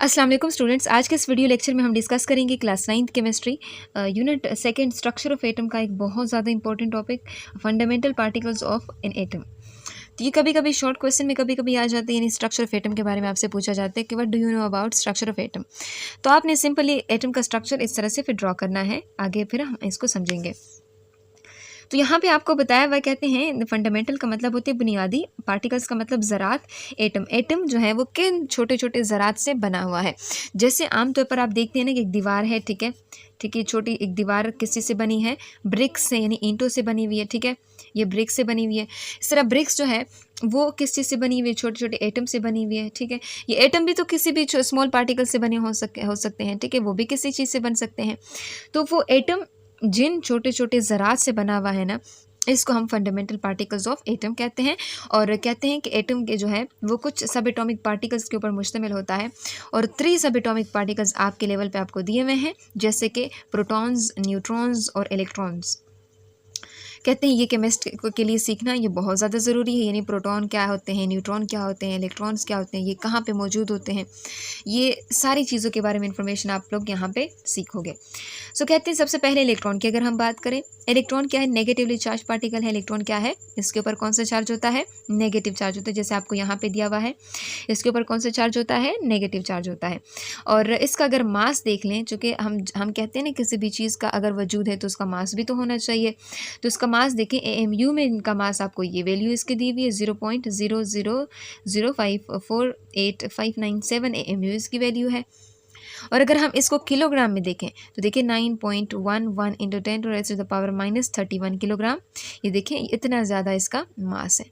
अस्सलाम वालेकुम स्टूडेंट्स। आज के इस वीडियो लेक्चर में हम डिस्कस करेंगे class 9th chemistry unit second structure of atom का एक बहुत ज़्यादा important topic fundamental particles of an atom. तो ये कभी कभी शॉर्ट क्वेश्चन में कभी कभी आ जाते हैं, यानी स्ट्रक्चर ऑफ एटम के बारे में आपसे पूछा जाता है कि what do you know about structure of atom. तो आपने सिंपली एटम का स्ट्रक्चर इस तरह से फिर ड्रॉ करना है, आगे फिर हम इसको समझेंगे। तो यहाँ पे आपको बताया हुआ कहते हैं फंडामेंटल का मतलब होते हैं बुनियादी, पार्टिकल्स का मतलब ज़रात। एटम जो है वो किन छोटे छोटे ज़रात से बना हुआ है। जैसे आमतौर पर आप देखते हैं ना कि एक दीवार है, ठीक है, छोटी एक दीवार किस चीज़ से बनी है, ब्रिक्स से, यानी ईंटों से बनी हुई है, ठीक है, ये ब्रिक्स से बनी हुई है। इस तरह ब्रिक्स जो है वो किस चीज़ से बनी हुई है, छोटे छोटे एटम से बनी हुई है, ठीक है। ये एटम भी तो किसी भी स्मॉल पार्टिकल से बने हो सकते हैं, ठीक है, वो भी किसी चीज़ से बन सकते हैं। तो वो एटम जिन छोटे छोटे ज़रात से बना हुआ है ना, इसको हम फंडामेंटल पार्टिकल्स ऑफ एटम कहते हैं। और कहते हैं कि एटम के जो है वो कुछ सब एटॉमिक पार्टिकल्स के ऊपर मुश्तमिल होता है, और 3 सब एटॉमिक पार्टिकल्स आपके लेवल पे आपको दिए हुए हैं, जैसे कि प्रोटॉन्स, न्यूट्रॉन्स और इलेक्ट्रॉन्स। कहते हैं ये केमिस्ट के लिए सीखना ये बहुत ज़्यादा ज़रूरी है, यानी प्रोटॉन क्या होते हैं, न्यूट्रॉन क्या होते हैं, इलेक्ट्रॉन्स क्या होते हैं, ये कहाँ पे मौजूद होते हैं, ये सारी चीज़ों के बारे में इंफॉर्मेशन आप लोग यहाँ पे सीखोगे। सो कहते हैं सबसे पहले इलेक्ट्रॉन की अगर हम बात करें, इलेक्ट्रॉन क्या है, नेगेटिवली चार्ज पार्टिकल है। इलेक्ट्रॉन क्या है, इसके ऊपर कौन सा चार्ज होता है, नेगेटिव चार्ज होता है। जैसे आपको यहाँ पे दिया हुआ है, इसके ऊपर कौन सा चार्ज होता है, नेगेटिव चार्ज होता है। और इसका अगर मास देख लें, चूँकि हम कहते हैं ना किसी भी चीज़ का अगर वजूद है तो उसका मास भी तो होना चाहिए। तो इसका मास देखें, AMU में इनका मास आपको ये वैल्यू इसकी दी हुई है 0.000548597 AMU इसकी वैल्यू है। और अगर हम इसको किलोग्राम में देखें तो देखिए 9.11 इंटू 10⁻³ किलोग्राम। ये देखें इतना ज़्यादा इसका मास है,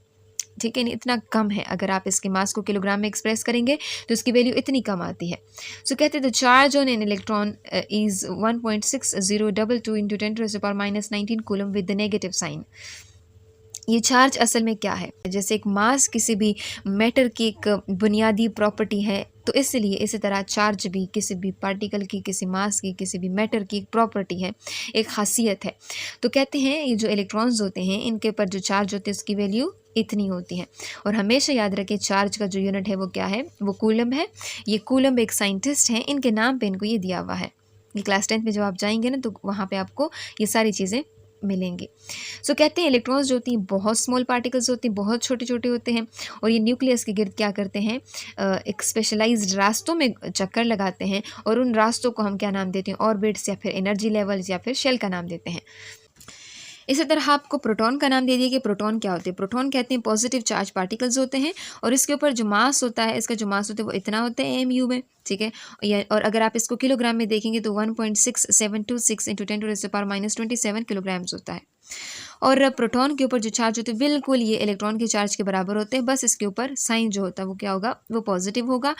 ठीक है, नहीं इतना कम है। अगर आप इसके मास को किलोग्राम में एक्सप्रेस करेंगे तो इसकी वैल्यू इतनी कम आती है। सो कहते हैं the charge on an electron is 1.6022 into 10⁻19 coulomb with the negative sign. ये चार्ज असल में क्या है, जैसे एक मास किसी भी मैटर की एक बुनियादी प्रॉपर्टी है, तो इसलिए इसी तरह चार्ज भी किसी भी पार्टिकल की, किसी मास की, किसी भी मैटर की एक प्रॉपर्टी है, एक खासियत है। तो कहते हैं ये जो इलेक्ट्रॉन्स होते हैं इनके ऊपर जो चार्ज होते हैं उसकी वैल्यू इतनी होती है। और हमेशा याद रखें चार्ज का जो यूनिट है वो क्या है, वो कूलम है। ये कूलम एक साइंटिस्ट हैं, इनके नाम पे इनको ये दिया हुआ है। ये क्लास 10th में जब आप जाएंगे ना तो वहाँ पे आपको ये सारी चीज़ें मिलेंगी। सो कहते हैं इलेक्ट्रॉन्स जो होती हैं बहुत स्मॉल पार्टिकल्स होती हैं, बहुत छोटे छोटे होते हैं, और ये न्यूक्लियस के गिर्द क्या करते हैं, एक स्पेशलाइज्ड रास्तों में चक्कर लगाते हैं, और उन रास्तों को हम क्या नाम देते हैं, ऑर्बिट्स या फिर एनर्जी लेवल्स या फिर शेल का नाम देते हैं। इसी तरह आपको प्रोटॉन का नाम दे दिया कि प्रोटॉन क्या होते हैं। प्रोटॉन कहते हैं पॉजिटिव चार्ज पार्टिकल्स होते हैं, और इसके ऊपर जो मास होता है, इसका जो मास होता है वो इतना होता है AMU में, ठीक है। और अगर आप इसको किलोग्राम में देखेंगे तो 1.6726 इंटू 10⁻27 किलोग्राम्स होता है। और प्रोटॉन के ऊपर जो चार्ज होते हैं बिल्कुल ये इलेक्ट्रॉन के चार्ज के बराबर होते हैं, बस इसके ऊपर साइन जो होता है वो क्या होगा, वो पॉजिटिव होगा।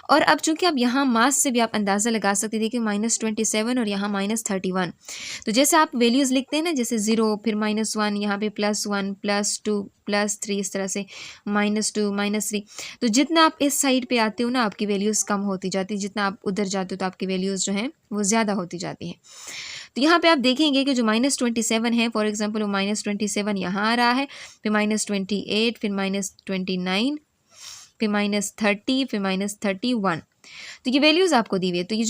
और अब चूंकि आप यहाँ मास से भी आप अंदाज़ा लगा सकते देखिए -27 और यहाँ -31। तो जैसे आप वैल्यूज़ लिखते हैं ना, जैसे 0 फिर -1, यहाँ पे +1 +2 +3, इस तरह से -2 -3। तो जितना आप इस साइड पे आते हो ना आपकी वैल्यूज़ कम होती जाती है, जितना आप उधर जाते हो तो आपकी वैल्यूज़ जो हैं वो ज़्यादा होती जाती हैं। तो यहाँ पे आप देखेंगे कि जो -27 है, फॉर एग्जांपल वो -27 यहाँ आ रहा है, फिर -28, फिर -29, फिर -30, फिर -31। तो ये वैल्यूज़ आपको दी हुई है। तो ये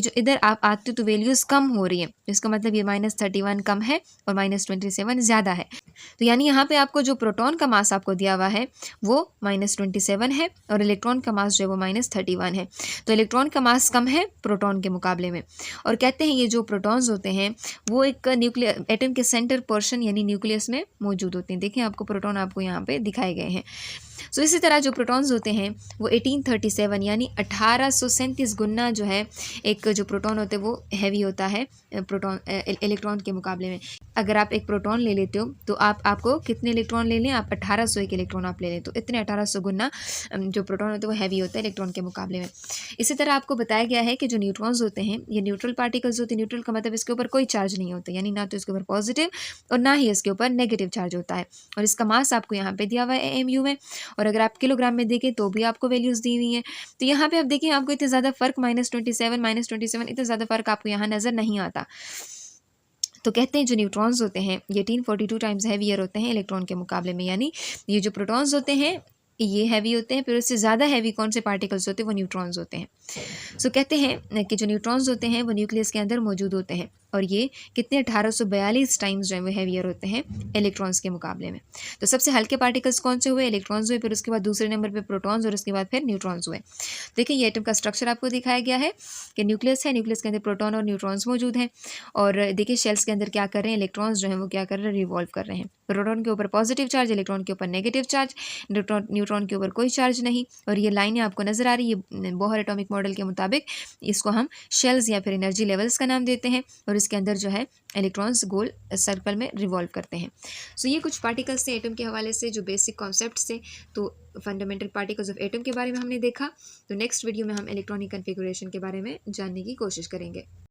जो इधर आप आते हो तो वैल्यूज़ कम हो रही हैं, तो इसका मतलब ये -31 कम है और -27 ज़्यादा है। तो यानी यहाँ पे आपको जो प्रोटॉन का मास आपको दिया हुआ है वो -27 है, और इलेक्ट्रॉन का मास जो है वो -31 है। तो इलेक्ट्रॉन का मास कम है प्रोटॉन के मुकाबले में। और कहते हैं ये जो प्रोटॉन्स होते हैं वो एक न्यूक्लियर एटम के सेंटर पोर्शन यानी न्यूक्लियस में मौजूद होते हैं। देखिए आपको प्रोटॉन आपको यहाँ पे दिखाए गए हैं। सो इसी तरह जो प्रोटॉन्स होते हैं वो 1837 यानी 1837 गुना जो है, एक जो प्रोटॉन होते हैं वो हैवी होता है प्रोटॉन इलेक्ट्रॉन के मुकाबले में। अगर आप एक प्रोटॉन ले लेते हो तो आपको कितने इलेक्ट्रॉन ले लें, आप 1801 इलेक्ट्रॉन आप ले लें, तो इतने 1800 गुना जो प्रोटॉन होते हैं वो हैवी होता है इलेक्ट्रॉन के मुकाबले में। इसी तरह आपको बताया गया है कि जो न्यूट्रॉन्स होते हैं ये न्यूट्रल पार्टिकल्स होते हैं। न्यूट्रल का मतलब इसके ऊपर कोई चार्ज नहीं होता, यानी ना तो इसके ऊपर पॉजिटिव और ना ही इसके ऊपर नेगेटिव चार्ज होता है। और इसका मास आपको यहाँ पे दिया हुआ है AMU में, और अगर आप किलोग्राम में देखें तो भी आपको वैल्यूज़ दी हुई हैं। तो यहाँ पे आप देखिए आपको इतना ज़्यादा फ़र्क -27 इतना ज़्यादा फ़र्क आपको यहाँ नज़र नहीं आता। तो कहते हैं जो न्यूट्रॉन्स होते हैं ये 1842 टाइम्स हैवियर होते हैं इलेक्ट्रॉन के मुकाबले में, यानी ये जो प्रोटॉन्स होते हैं ये हैवी होते हैं, फिर उससे ज़्यादा हैवी कौन से पार्टिकल्स होते हैं, वो न्यूट्रॉन्स होते हैं। सो कहते हैं कि जो न्यूट्रॉन्स होते हैं वो न्यूक्लियस के अंदर मौजूद होते हैं, और ये कितने 1842 टाइम्स जो है वो हैवियर होते हैं इलेक्ट्रॉन्स के मुकाबले में। तो सबसे हल्के पार्टिकल्स कौन से हुए, इलेक्ट्रॉन्स हुए, फिर उसके बाद दूसरे नंबर पे प्रोटॉन्स, और उसके बाद फिर न्यूट्रॉन्स हुए। देखिए ये एटम का स्ट्रक्चर आपको दिखाया गया है कि न्यूक्लियस है, न्यूक्लियस के अंदर प्रोटॉन और न्यूट्रॉन्स मौजूद हैं, और देखिए शेल्स के अंदर क्या कर रहे हैं, इलेक्ट्रॉन्स जो हैं वो क्या कर रहे हैं, रिवॉल्व कर रहे हैं। प्रोटॉन के ऊपर पॉजिटिव चार्ज, इलेक्ट्रॉन के ऊपर नेगेटिव चार्ज, न्यूट्रॉन के ऊपर कोई चार्ज नहीं। और ये लाइनें आपको नजर आ रही है, बोहर एटॉमिक मॉडल के मुताबिक इसको हम शेल्स या फिर एनर्जी लेवल्स का नाम देते हैं, और इसके अंदर जो है इलेक्ट्रॉन्स गोल सर्कल में रिवॉल्व करते हैं। सो ये कुछ पार्टिकल्स थे एटम के हवाले से जो बेसिक कॉन्सेप्ट थे। तो फंडामेंटल पार्टिकल्स ऑफ एटम के बारे में हमने देखा। तो नेक्स्ट वीडियो में हम इलेक्ट्रॉनिक कन्फिगरेशन के बारे में जानने की कोशिश करेंगे।